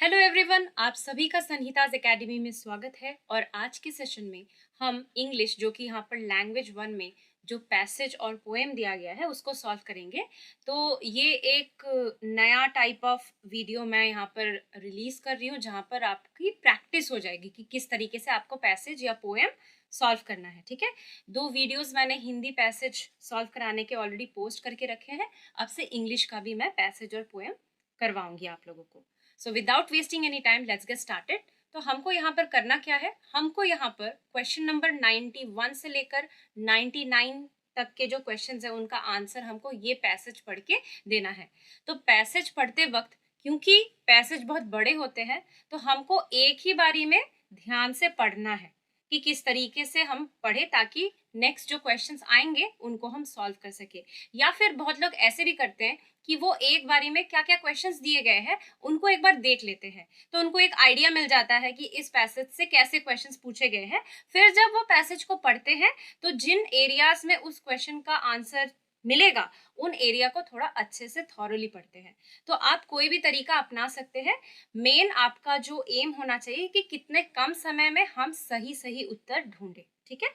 Hello everyone, आप सभी का संहिताज एकेडमी में स्वागत है। और आज के सेशन में हम इंग्लिश, जो कि यहाँ पर लैंग्वेज वन में जो पैसेज और पोएम दिया गया है उसको सॉल्व करेंगे। तो ये एक नया टाइप ऑफ वीडियो मैं यहाँ पर रिलीज कर रही हूँ, जहाँ पर आपकी प्रैक्टिस हो जाएगी कि किस तरीके से आपको पैसेज या पोएम सॉल्व करना है। ठीक है, 2 वीडियोस मैंने हिंदी पैसेज सॉल्व कराने के ऑलरेडी पोस्ट करके रखे हैं। अब से इंग्लिश का भी मैं पैसेज और पोएम करवाऊंगी आप लोगों को। So without wasting any time let's get started. तो हमको यहाँ पर करना क्या है, हमको यहाँ पर क्वेश्चन नंबर 91 से लेकर 99 तक के जो क्वेश्चंस है उनका आंसर हमको ये पैसेज पढ़ के देना है। तो पैसेज पढ़ते वक्त, क्योंकि पैसेज बहुत बड़े होते हैं, तो हमको एक ही बारी में ध्यान से पढ़ना है कि किस तरीके से हम पढ़े, ताकि नेक्स्ट जो क्वेश्चंस आएंगे उनको हम सॉल्व कर सके। या फिर बहुत लोग ऐसे भी करते हैं कि वो एक बारी में क्या क्या क्वेश्चंस दिए गए हैं उनको एक बार देख लेते हैं, तो उनको एक आइडिया मिल जाता है कि इस पैसेज से कैसे क्वेश्चंस पूछे गए हैं। फिर जब वो पैसेज को पढ़ते हैं तो जिन एरियाज में उस क्वेश्चन का आंसर मिलेगा उन एरिया को थोड़ा अच्छे से थॉरली पढ़ते हैं। तो आप कोई भी तरीका अपना सकते हैं। मेन आपका जो एम होना चाहिए कि कितने कम समय में हम सही सही उत्तर ढूंढे। ठीक है,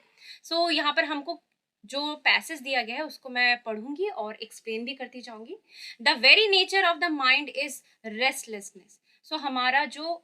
सो यहाँ पर हमको जो पैसेज दिया गया है उसको मैं पढ़ूंगी और एक्सप्लेन भी करती जाऊंगी। The very nature of the mind is restlessness. So हमारा जो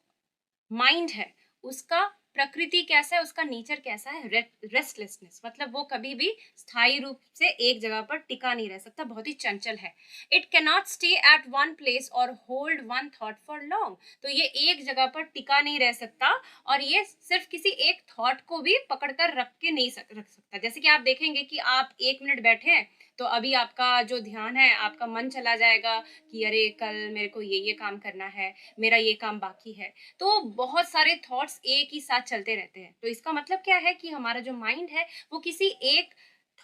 माइंड है उसका प्रकृति कैसा है, उसका नेचर कैसा है, रेस्टलेसनेस, मतलब वो कभी भी स्थायी रूप से एक जगह पर टिका नहीं रह सकता, बहुत ही चंचल है। It can not stay at one place और hold one thought for long. तो ये एक जगह पर टिका नहीं रह सकता और ये सिर्फ किसी एक थॉट को भी पकड़कर रख के नहीं रख सकता। जैसे कि आप देखेंगे कि आप 1 मिनट बैठे हैं तो अभी आपका जो ध्यान है, आपका मन चला जाएगा कि अरे कल मेरे को ये काम करना है, मेरा ये काम बाकी है। तो बहुत सारे थॉट्स एक ही साथ चलते रहते हैं। तो इसका मतलब क्या है कि हमारा जो माइंड है वो किसी एक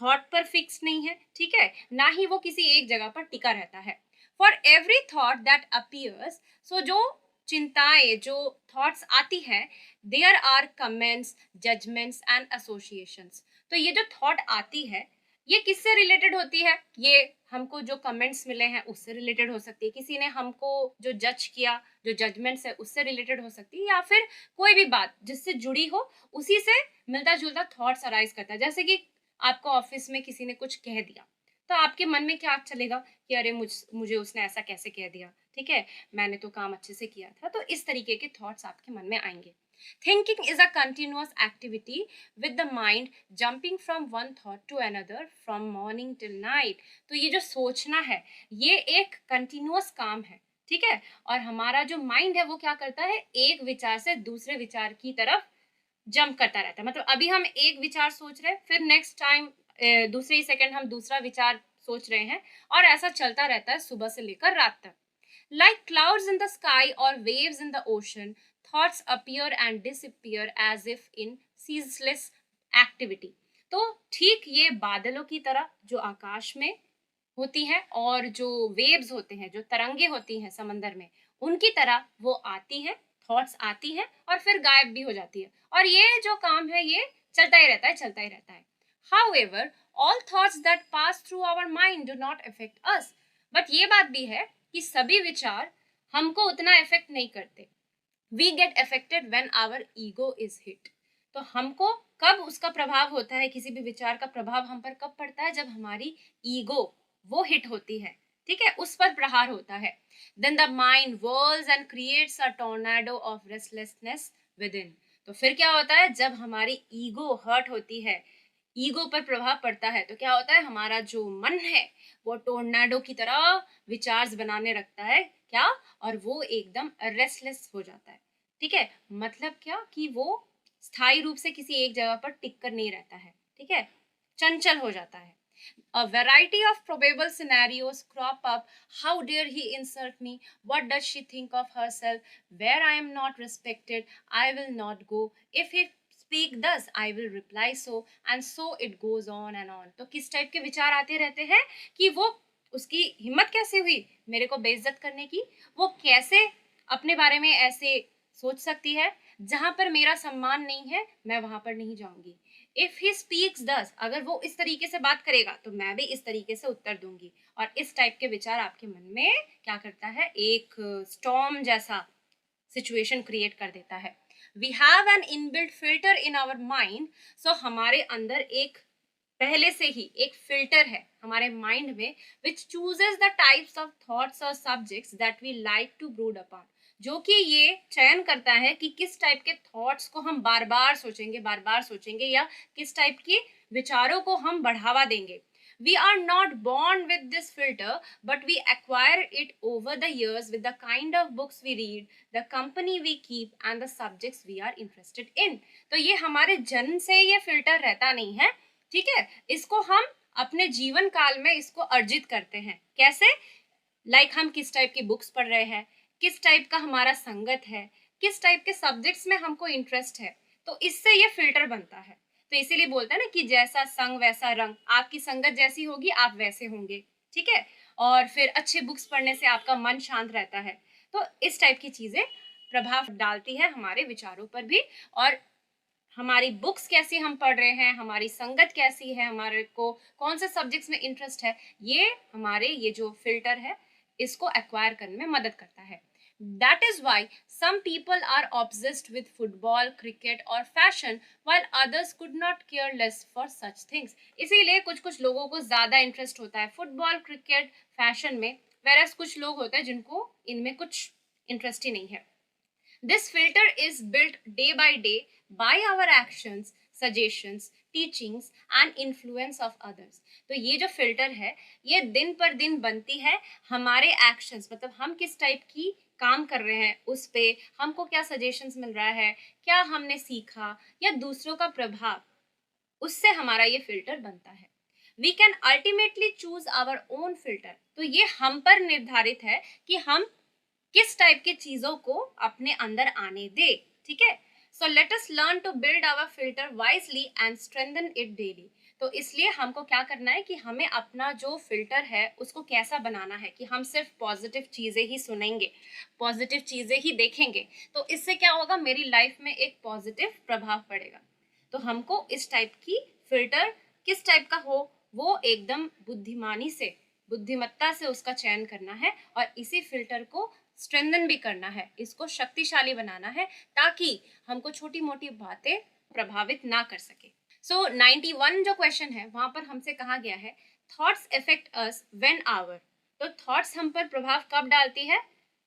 थॉट पर फिक्स नहीं है, ठीक है, ना ही वो किसी एक जगह पर टिका रहता है। For every thought that appears, so जो चिंताएं, जो थॉट्स आती है, there are comments, judgements and associations. तो ये जो थॉट आती है ये किससे रिलेटेड होती है, ये हमको जो कमेंट्स मिले हैं उससे रिलेटेड हो सकती है, किसी ने हमको जो जज किया, जो जजमेंट्स है उससे रिलेटेड हो सकती है, या फिर कोई भी बात जिससे जुड़ी हो उसी से मिलता जुलता थॉट्स अराइज करता है। जैसे कि आपको ऑफिस में किसी ने कुछ कह दिया तो आपके मन में क्या चलेगा कि अरे मुझे उसने ऐसा कैसे कह दिया, ठीक है, मैंने तो काम अच्छे से किया था। तो इस तरीके के थॉट्स आपके मन में आएंगे। Thinking is a continuous activity with the mind jumping from one thought to another from morning till night। तो ये जो सोचना है ये एक कंटिन्यूअस काम है, ठीक है। और हमारा जो माइंड है वो क्या करता है, एक विचार से दूसरे विचार की तरफ जंप करता रहता है। मतलब अभी हम एक विचार सोच रहे हैं, फिर नेक्स्ट टाइम दूसरे ही सेकंड हम दूसरा विचार सोच रहे हैं, और ऐसा चलता रहता है सुबह से लेकर रात तक। Like clouds in the sky or waves in the ocean, thoughts appear and disappear as if in ceaseless activity। तो ठीक ये बादलों की तरह जो आकाश में होती हैं और जो वेव्स होते हैं, जो तरंगे होती हैं समंदर में, उनकी तरह वो आती हैं, थॉट्स आती हैं और फिर गायब भी हो जाती है। और ये जो काम है ये चलता ही रहता है, चलता ही रहता है। However, all thoughts that pass through our mind do not affect us। But ये बात भी है कि सभी विचार हमको उतना इफेक्ट नहीं करते। We get affected when our ego is hit. तो हमको कब उसका प्रभाव होता है, किसी भी विचार का प्रभाव हम पर कब पड़ता है, जब हमारी ईगो वो हिट होती है, ठीक है, उस पर प्रहार होता है। Then the mind whirls and creates a tornado of restlessness within. तो फिर क्या होता है, जब हमारी ईगो हर्ट होती है, ईगो पर प्रभाव पड़ता है, तो क्या होता है, हमारा जो मन है वो टोर्नेडो की तरह विचार्स बनाने रखता है, क्या, और वो एकदम रेस्टलेस हो जाता है। ठीक है, मतलब क्या कि वो स्थायी रूप से किसी एक जगह पर टिक कर नहीं रहता है, ठीक है, चंचल हो जाता है। A variety of probable scenarios crop up. How dare he insult me? What does she think of herself? Where I am not respected, I will not go. If he speak thus, I will reply so, and so it goes on and on। तो किस type के विचार आते रहते हैं कि वो, उसकी हिम्मत कैसे हुई मेरे को बेइज्जत करने की, वो कैसे अपने बारे में ऐसे सोच सकती है, जहां पर मेरा सम्मान नहीं है मैं वहां पर नहीं जाऊंगी। इफ ही स्पीक्स दस, अगर वो इस तरीके से बात करेगा तो मैं भी इस तरीके से उत्तर दूंगी। और इस टाइप के विचार आपके मन में क्या करता है, एक स्टॉर्म जैसा सिचुएशन क्रिएट कर देता है। We have an inbuilt filter in our mind, so हमारे अंदर एक पहले से ही एक फिल्टर है हमारे माइंड में, which chooses the types of thoughts और subjects that we like to brood upon, जो कि ये चयन करता है कि किस टाइप के थॉट्स को हम बार बार सोचेंगे या किस टाइप के विचारों को हम बढ़ावा देंगे। We are not born with this filter, but we acquire it over the years with the kind of books we read, the company we keep, and the subjects we are interested in. तो ये हमारे जन्म से ये filter रहता नहीं है, ठीक है। इसको हम अपने जीवन काल में इसको अर्जित करते हैं। कैसे? हम किस टाइप की बुक्स पढ़ रहे हैं, किस टाइप का हमारा संगत है, किस टाइप के सब्जेक्ट्स में हमको इंटरेस्ट है, तो इससे ये फिल्टर बनता है। तो इसीलिए बोलते हैं ना कि जैसा संग वैसा रंग, आपकी संगत जैसी होगी आप वैसे होंगे, ठीक है। और फिर अच्छे बुक्स पढ़ने से आपका मन शांत रहता है। तो इस टाइप की चीजें प्रभाव डालती है हमारे विचारों पर भी, और हमारी बुक्स कैसी हम पढ़ रहे हैं, हमारी संगत कैसी है, हमारे को कौन से सब्जेक्ट्स में इंटरेस्ट है, ये हमारे ये जो फिल्टर है इसको एक्वायर करने में मदद करता है। That is why some people are obsessed with football, cricket or fashion, while others could not care less for such things. इसीलिए कुछ कुछ लोगों को ज़्यादा इंटरेस्ट होता है फुटबॉल, क्रिकेट, फैशन में, whereas कुछ लोग होते हैं जिनको इनमें कुछ इंटरेस्ट ही नहीं है। This filter is built day by day by our actions, suggestions, teachings and influence of others. तो ये जो फिल्टर है ये दिन पर दिन बनती है हमारे एक्शंस, मतलब हम किस टाइप की काम कर रहे हैं उस पे, हमको क्या सजेशंस मिल रहा है, क्या हमने सीखा, या दूसरों का प्रभाव, उससे हमारा ये फिल्टर बनता है। We can ultimately choose our own filter. तो ये हम पर निर्धारित है कि हम किस टाइप की चीजों को अपने अंदर आने दे, ठीक है। So let us learn to build our filter wisely and strengthen it daily. तो इसलिए हमको क्या करना है कि हमें अपना जो फिल्टर है उसको कैसा बनाना है कि हम सिर्फ पॉजिटिव चीजें ही सुनेंगे, पॉजिटिव चीजें ही देखेंगे, तो इससे क्या होगा, मेरी लाइफ में एक पॉजिटिव प्रभाव पड़ेगा। तो हमको इस टाइप की फिल्टर किस टाइप का हो, वो एकदम बुद्धिमानी से, बुद्धिमत्ता से उसका चयन करना है, और इसी फिल्टर को स्ट्रेंथन भी करना है, इसको शक्तिशाली बनाना है, ताकि हमको छोटी मोटी बातें प्रभावित ना कर सके। सो 91 जो क्वेश्चन है वहां पर हमसे कहा गया है thoughts affect us when our. तो थॉट्स हम पर प्रभाव कब डालती है?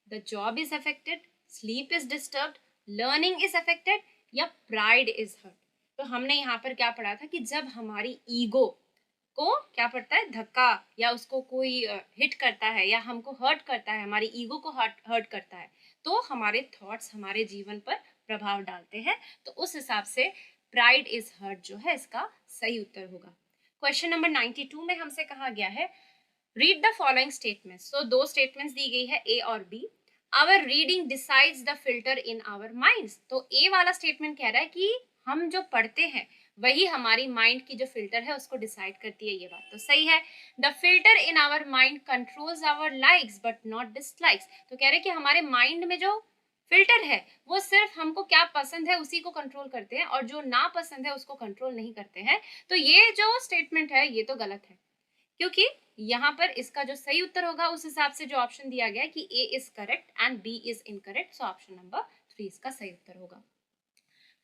The job is affected, sleep is disturbed, learning is affected, या प्राइड इज हर्ट। तो हमने यहाँ पर क्या पढ़ा था कि जब हमारी ईगो को क्या पड़ता है, धक्का, या उसको कोई हिट करता है या हमको हर्ट करता है, हमारी ईगो को हर्ट करता है, तो हमारे थॉट्स हमारे जीवन पर प्रभाव डालते हैं। तो उस हिसाब से प्राइड इज हर्ट जो है इसका सही उत्तर होगा। क्वेश्चन नंबर 92 में हमसे कहा गया है रीड द फॉलोइंग स्टेटमेंट्स। तो दो स्टेटमेंट्स दी गई है ए और B. Our reading decides the filter in our minds. तो ए वाला स्टेटमेंट कह रहा है कि हम जो पढ़ते हैं वही हमारी माइंड की जो फिल्टर है उसको डिसाइड करती है। ये बात तो सही है। The filter in our mind controls our likes but not dislikes. तो कह रहे हैं कि हमारे माइंड में जो फिल्टर है वो सिर्फ हमको क्या पसंद है उसी को कंट्रोल करते हैं, और जो ना पसंद है उसको कंट्रोल नहीं करते हैं। तो ये जो स्टेटमेंट है ये तो गलत है, क्योंकि यहाँ पर इसका जो सही उत्तर होगा उस हिसाब से जो ऑप्शन दिया गया है कि A is correct and B is incorrect, so option number 3 इसका सही उत्तर होगा।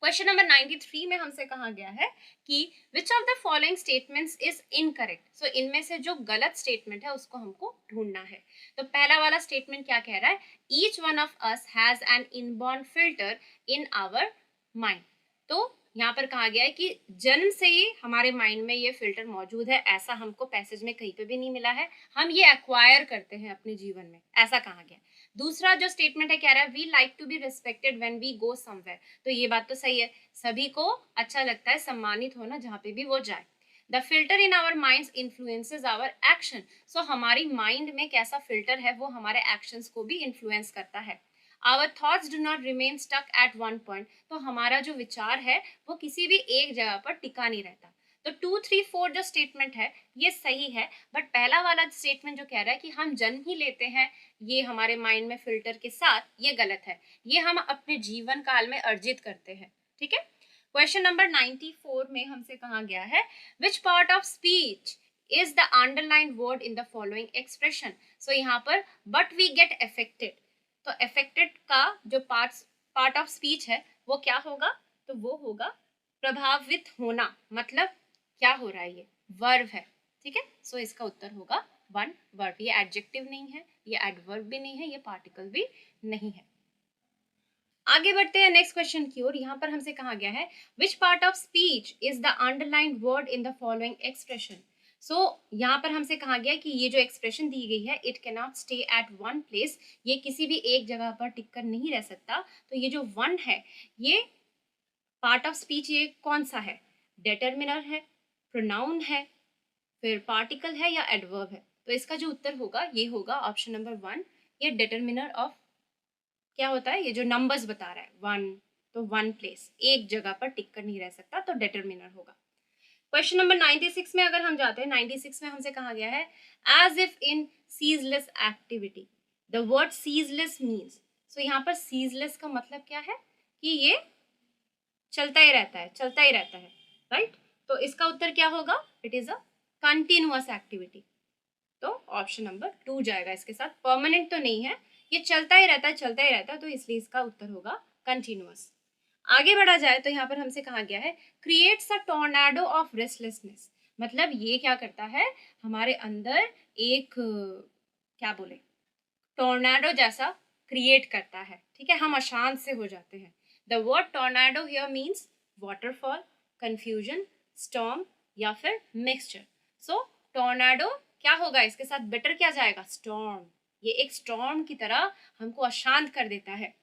क्वेश्चन नंबर 93 में हमसे कहा गया है कि which of the following statements is incorrect. So इनमें से जो गलत स्टेटमेंट है उसको हमको ढूंढना है। तो पहला वाला स्टेटमेंट क्या कह रहा है, each one of us has an inborn filter in our mind. तो यहाँ पर कहा गया है कि जन्म से ही हमारे माइंड में ये फिल्टर मौजूद है, ऐसा हमको पैसेज में कहीं पे भी नहीं मिला है, हम ये एक्वायर करते हैं अपने जीवन में, ऐसा कहा गया। दूसरा जो स्टेटमेंट है कह रहा है we like to be respected when we go somewhere. तो ये बात तो सही है, सभी को अच्छा लगता है सम्मानित होना जहाँ पे भी वो जाए। The filter in our mind influences our action. So हमारी माइंड में कैसा फिल्टर है वो हमारे एक्शंस को भी इन्फ्लुएंस करता है। Our thoughts do not remain stuck at one point. तो हमारा जो विचार है वो किसी भी एक जगह पर टिका नहीं रहता। तो 2, 3, 4 जो स्टेटमेंट है ये सही है, बट पहला वाला स्टेटमेंट जो कह रहा है कि हम जन्म ही लेते हैं ये हमारे माइंड में फिल्टर के साथ, ये गलत है, ये हम अपने जीवन काल में अर्जित करते हैं, ठीक है। क्वेश्चन नंबर 94 में हमसे कहा गया है which part of speech is the underline word in the following expression. So यहाँ पर बट वी गेट अफेक्टेड, तो अफेक्टेड का जो पार्ट ऑफ स्पीच है वो क्या होगा, तो वो होगा प्रभावित होना, मतलब क्या हो रहा है, ये वर्ब है, ठीक है। सो इसका उत्तर होगा वन वर्ब। ये एडजेक्टिव नहीं है, ये एडवर्ब भी नहीं है, ये पार्टिकल भी नहीं है। आगे बढ़ते हैं नेक्स्ट क्वेश्चन की ओर। यहाँ पर हमसे कहा गया है which part of speech is the underlined word in the following expression. So यहाँ पर हमसे कहा गया कि ये जो एक्सप्रेशन दी गई है, it can not stay at one place, ये किसी भी एक जगह पर टिक कर नहीं रह सकता। तो ये जो वन है, ये पार्ट ऑफ स्पीच ये कौन सा है, डेटर्मिनर है, प्रोनाउन है, फिर पार्टिकल है या एडवर्ब है। तो इसका जो उत्तर होगा ये होगा ऑप्शन नंबर वन, ये डिटर्मिनर ऑफ क्या होता है, ये जो नंबर्स बता रहा है वन, तो वन प्लेस, एक जगह पर टिक कर नहीं रह सकता, तो डिटर्मिनर होगा। क्वेश्चन नंबर 96 में अगर हम जाते हैं, 96 में हमसे कहा गया है as if in ceaseless activity the word ceaseless means. So यहाँ पर सीजलेस का मतलब क्या है कि ये चलता ही रहता है, चलता ही रहता है, राइट। तो इसका उत्तर क्या होगा, it is a continuous activity. तो ऑप्शन नंबर टू जाएगा इसके साथ, परमानेंट तो नहीं है, ये चलता ही रहता है, चलता ही रहता है, तो इसलिए इसका उत्तर होगा कंटिन्यूअस। आगे बढ़ा जाए तो यहाँ पर हमसे कहा गया है creates a tornado of restlessness, मतलब ये क्या करता है, हमारे अंदर एक क्या बोले, टॉर्नेडो जैसा क्रिएट करता है, ठीक है, हम अशांत से हो जाते हैं। The word tornado here means waterfall, confusion, storm या फिर मिक्सचर। सो टॉर्नेडो क्या होगा, इसके साथ बेटर क्या जाएगा, स्टॉर्म। ये एक स्टॉर्म की तरह हमको अशांत कर देता है।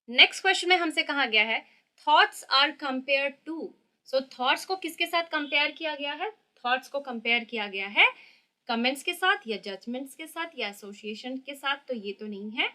नेक्स्ट क्वेश्चन में हमसे कहा गया है thoughts are compared to. So thoughts को किसके साथ कंपेयर किया गया है, थॉट्स को कंपेयर किया गया है कमेंट्स के साथ या जजमेंट्स के साथ या एसोसिएशन के साथ, तो ये तो नहीं है।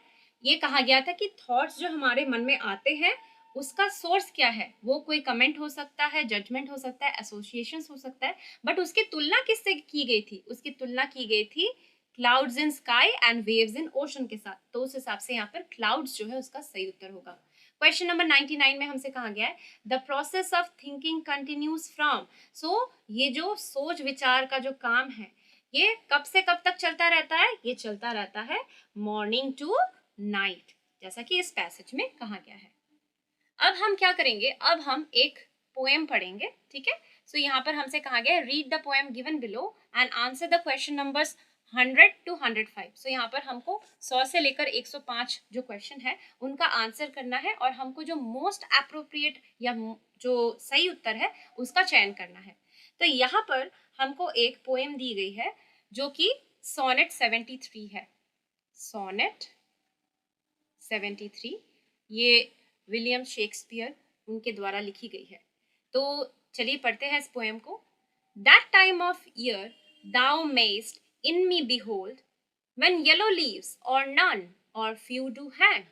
ये कहा गया था कि थॉट्स जो हमारे मन में आते हैं उसका सोर्स क्या है, वो कोई कमेंट हो सकता है, जजमेंट हो सकता है, एसोसिएशन हो सकता है, बट उसकी तुलना किससे की गई थी, उसकी तुलना की गई थी clouds in sky and waves in ocean के साथ। तो उस हिसाब से यहाँ पर क्लाउड्स जो है उसका सही उत्तर होगा। क्वेश्चन नंबर 99 में हमसे कहा गया है the process of thinking continues from. So ये जो सोच विचार का जो काम है ये कब से कब तक चलता रहता है, ये चलता रहता है मॉर्निंग टू नाइट, जैसा कि इस पैसेज में कहा गया है। अब हम क्या करेंगे, अब हम एक पोएम पढ़ेंगे, ठीक है। सो यहाँ पर हमसे कहा गया है read the poem given below and answer the question numbers 100 to 105। सो यहाँ पर हमको 100 से लेकर 105 जो क्वेश्चन है उनका आंसर करना है और हमको जो मोस्ट अप्रोप्रिएट या जो सही उत्तर है उसका चयन करना है। तो यहाँ पर हमको एक पोएम दी गई है जो कि सोनेट 73 है। सोनेट 73 ये विलियम शेक्सपियर उनके द्वारा लिखी गई है। तो चलिए पढ़ते हैं इस पोएम को। That time of year thou mayst in me behold, when yellow leaves or none or few do hang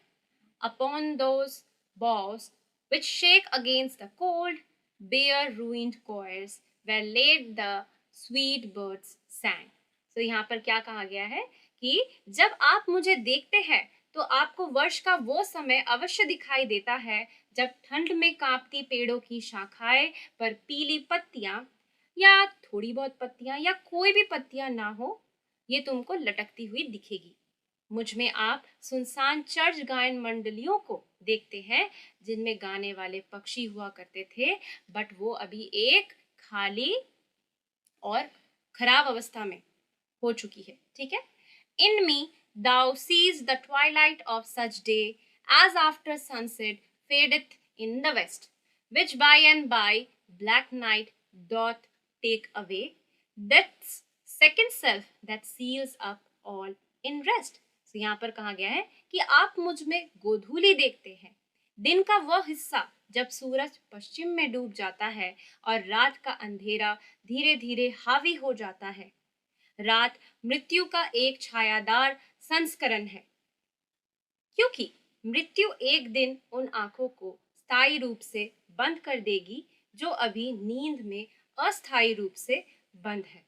upon those boughs which shake against the cold, bare ruined choirs where late the sweet birds sang। तो यहाँ पर क्या कहा गया है कि जब आप मुझे देखते हैं तो आपको वर्ष का वो समय अवश्य दिखाई देता है जब ठंड में कांपती पेड़ों की शाखाएं पर पीली पत्तियां या थोड़ी बहुत पत्तियां या कोई भी पत्तियां ना हो, ये तुमको लटकती हुई दिखेगी। मुझ में आप सुनसान चर्च गायन मंडलियों को देखते हैं जिनमें गाने वाले पक्षी हुआ करते थे, बट वो अभी एक खाली और खराब अवस्था में हो चुकी है, ठीक है। इन मी thou sees the twilight of such day as after sunset fadeth in the west, which by and by black night doth take away, that's second self that seals up all in rest। तो यहाँ पर कहा गया है कि आप मुझ में गोधूली देखते हैं, दिन का वह हिस्सा जब सूरज पश्चिम में डूब जाता है और रात का अंधेरा धीरे धीरे हावी हो जाता है। रात मृत्यु का एक छायादार संस्करण है, क्योंकि मृत्यु एक दिन उन आंखों को स्थायी रूप से बंद कर देगी जो अभी नींद में अस्थायी रूप से बंद है।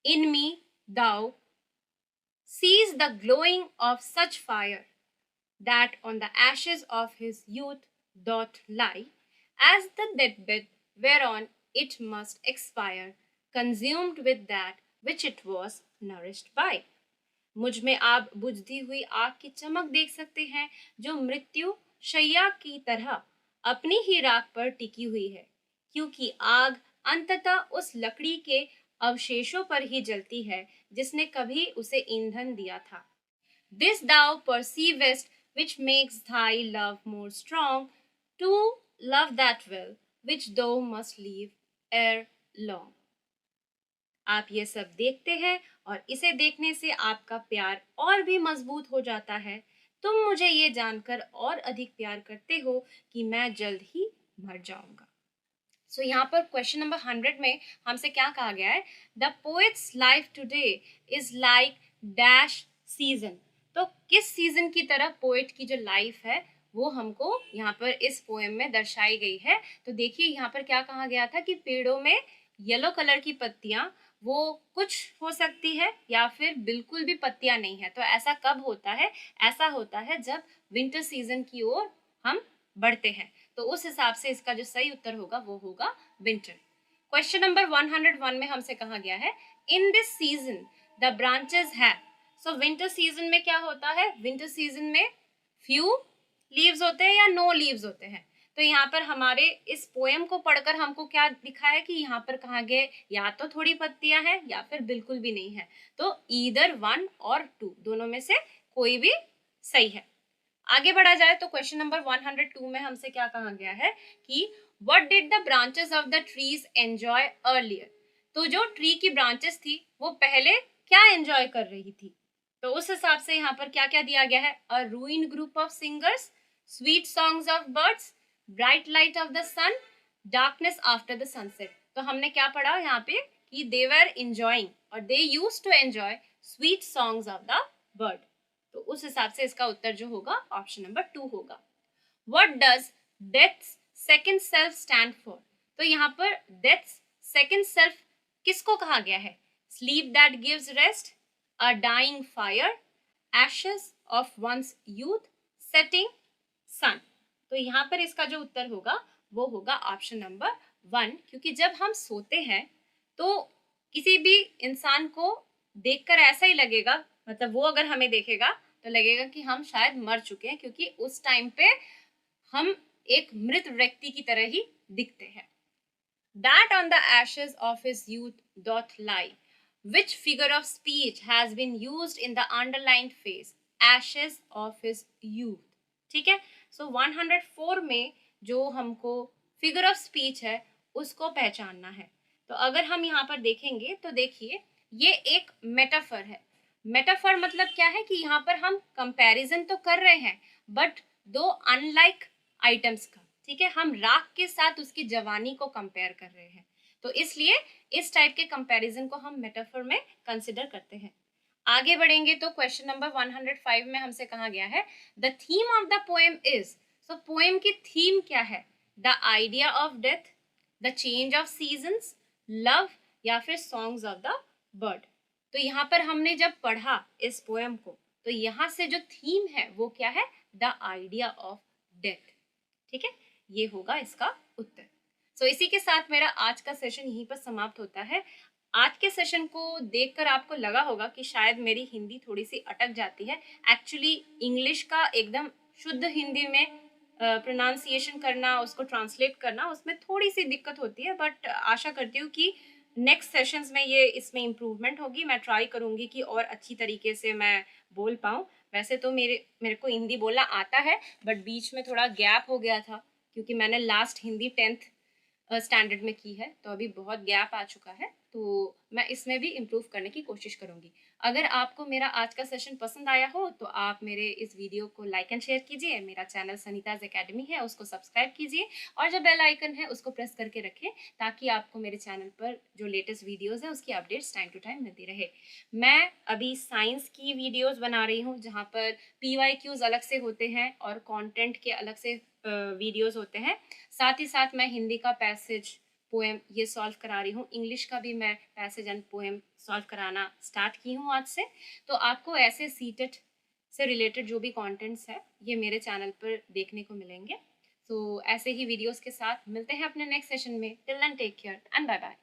इन मी thou sees the glowing of such fire that on the ashes of his youth doth lie, as the deathbed whereon it must expire, consumed with that which it was nourished by। मुझ में आप बुझती हुई आग की चमक देख सकते हैं, जो मृत्यु शैया की तरह अपनी ही राख पर टिकी हुई है, क्योंकि आग अंततः उस लकड़ी के अवशेषों पर ही जलती है जिसने कभी उसे ईंधन दिया था। This thou perceivest, which makes thy love more strong, to love that will, which thou must leave ere long. आप ये सब देखते हैं और इसे देखने से आपका प्यार और भी मजबूत हो जाता है। तुम मुझे ये जानकर और अधिक प्यार करते हो कि मैं जल्द ही मर जाऊंगा। सो यहाँ पर क्वेश्चन नंबर 100 में हमसे क्या कहा गया है? The poets life today is like dash season. तो किस सीजन की तरह पोएट की जो लाइफ है वो हमको यहाँ पर इस पोएम में दर्शाई गई है। तो देखिए यहाँ पर क्या कहा गया था कि पेड़ों में येलो कलर की पत्तियां वो कुछ हो सकती है या फिर बिल्कुल भी पत्तियां नहीं है। तो ऐसा कब होता है? ऐसा होता है जब विंटर सीजन की ओर हम बढ़ते हैं। तो उस हिसाब से इसका जो सही उत्तर होगा वो होगा विंटर। क्वेश्चन नंबर 101 में हमसे कहा गया है in this season the branches have. So winter season में क्या होता है? विंटर सीजन में फ्यू लीव्स होते हैं या नो लीव्स होते हैं। तो यहाँ पर हमारे इस पोएम को पढ़कर हमको क्या दिखा है कि यहाँ पर कहा गया या तो थोड़ी पत्तियां हैं या फिर बिल्कुल भी नहीं है। तो ईदर 1 और 2 दोनों में से कोई भी सही है। आगे बढ़ा जाए तो क्वेश्चन नंबर 102 में हमसे क्या कहा गया है कि what did the branches of the trees enjoy earlier. तो जो ट्री की ब्रांचेस थी वो पहले क्या एंजॉय कर रही थी? तो उस हिसाब से यहाँ पर क्या क्या दिया गया है? A ruined group of singers, sweet songs of birds, bright light of the sun, darkness after the sunset. तो हमने क्या पढ़ा यहाँ पे कि दे वर एंजॉइंग और they used to enjoy sweet songs of the bird. तो उस हिसाब से इसका उत्तर जो होगा ऑप्शन नंबर 2 होगा। What does deaths second self stand for. तो यहाँ पर डेथ्स सेकंड सेल्फ किसको कहा गया है? Sleep that gives rest, a dying fire, ashes of one's youth, setting sun. तो यहाँ पर इसका जो उत्तर होगा वो होगा ऑप्शन नंबर 1, क्योंकि जब हम सोते हैं तो किसी भी इंसान को देखकर ऐसा ही लगेगा, मतलब वो अगर हमें देखेगा तो लगेगा कि हम शायद मर चुके हैं, क्योंकि उस टाइम पे हम एक मृत व्यक्ति की तरह ही दिखते हैं। That on the ashes of his youth doth lie, which figure of speech has been used in the underlined phrase ashes of his youth। ठीक है। सो 104 में जो हमको फिगर ऑफ स्पीच है उसको पहचानना है। तो अगर हम यहाँ पर देखेंगे तो देखिए ये एक मेटाफर है। मेटाफर मतलब क्या है कि यहाँ पर हम कंपैरिजन तो कर रहे हैं बट दो अनलाइक आइटम्स का। ठीक है, हम राख के साथ उसकी जवानी को कंपेयर कर रहे हैं, तो इसलिए इस टाइप के कंपैरिजन को हम मेटाफर में कंसिडर करते हैं। आगे बढ़ेंगे तो क्वेश्चन नंबर 105 में हमसे कहा गया है the theme of the poem is. So poem की थीम क्या है? The idea of death, the change of seasons, love या फिर सॉन्ग्स ऑफ द बर्ड। तो यहाँ पर हमने जब पढ़ा इस पोएम को तो यहाँ से जो थीम है वो क्या है? The idea of death. ठीक है, ये होगा इसका उत्तर। सो इसी के साथ मेरा आज का सेशन यहीं पर समाप्त होता है। आज के सेशन को देखकर आपको लगा होगा कि शायद मेरी हिंदी थोड़ी सी अटक जाती है। एक्चुअली इंग्लिश का एकदम शुद्ध हिंदी में प्रोनाउंसिएशन करना, उसको ट्रांसलेट करना, उसमें थोड़ी सी दिक्कत होती है, बट आशा करती हूँ कि नेक्स्ट सेशंस में ये इसमें इम्प्रूवमेंट होगी। मैं ट्राई करूँगी कि और अच्छी तरीके से मैं बोल पाऊँ। वैसे तो मेरे को हिंदी बोलना आता है बट बीच में थोड़ा गैप हो गया था क्योंकि मैंने लास्ट हिंदी 10th स्टैंडर्ड में की है, तो अभी बहुत गैप आ चुका है, तो मैं इसमें भी इम्प्रूव करने की कोशिश करूँगी। अगर आपको मेरा आज का सेशन पसंद आया हो तो आप मेरे इस वीडियो को लाइक एंड शेयर कीजिए। मेरा चैनल सनीताज एकेडमी है, उसको सब्सक्राइब कीजिए और जो बेल आइकन है उसको प्रेस करके रखें ताकि आपको मेरे चैनल पर जो लेटेस्ट वीडियोज़ है उसकी अपडेट्स टाइम टू टाइम मिलती रहे। मैं अभी साइंस की वीडियोज़ बना रही हूँ जहाँ पर PYQs अलग से होते हैं और कॉन्टेंट के अलग से वीडियोज़ होते हैं। साथ ही साथ मैं हिंदी का पैसेज पोएम ये सॉल्व करा रही हूँ। इंग्लिश का भी मैं पैसेज एंड पोएम सॉल्व कराना स्टार्ट की हूँ आज से। तो आपको ऐसे सीटेट से रिलेटेड जो भी कंटेंट्स है ये मेरे चैनल पर देखने को मिलेंगे। तो ऐसे ही वीडियोस के साथ मिलते हैं अपने नेक्स्ट सेशन में। Till then take care and bye bye.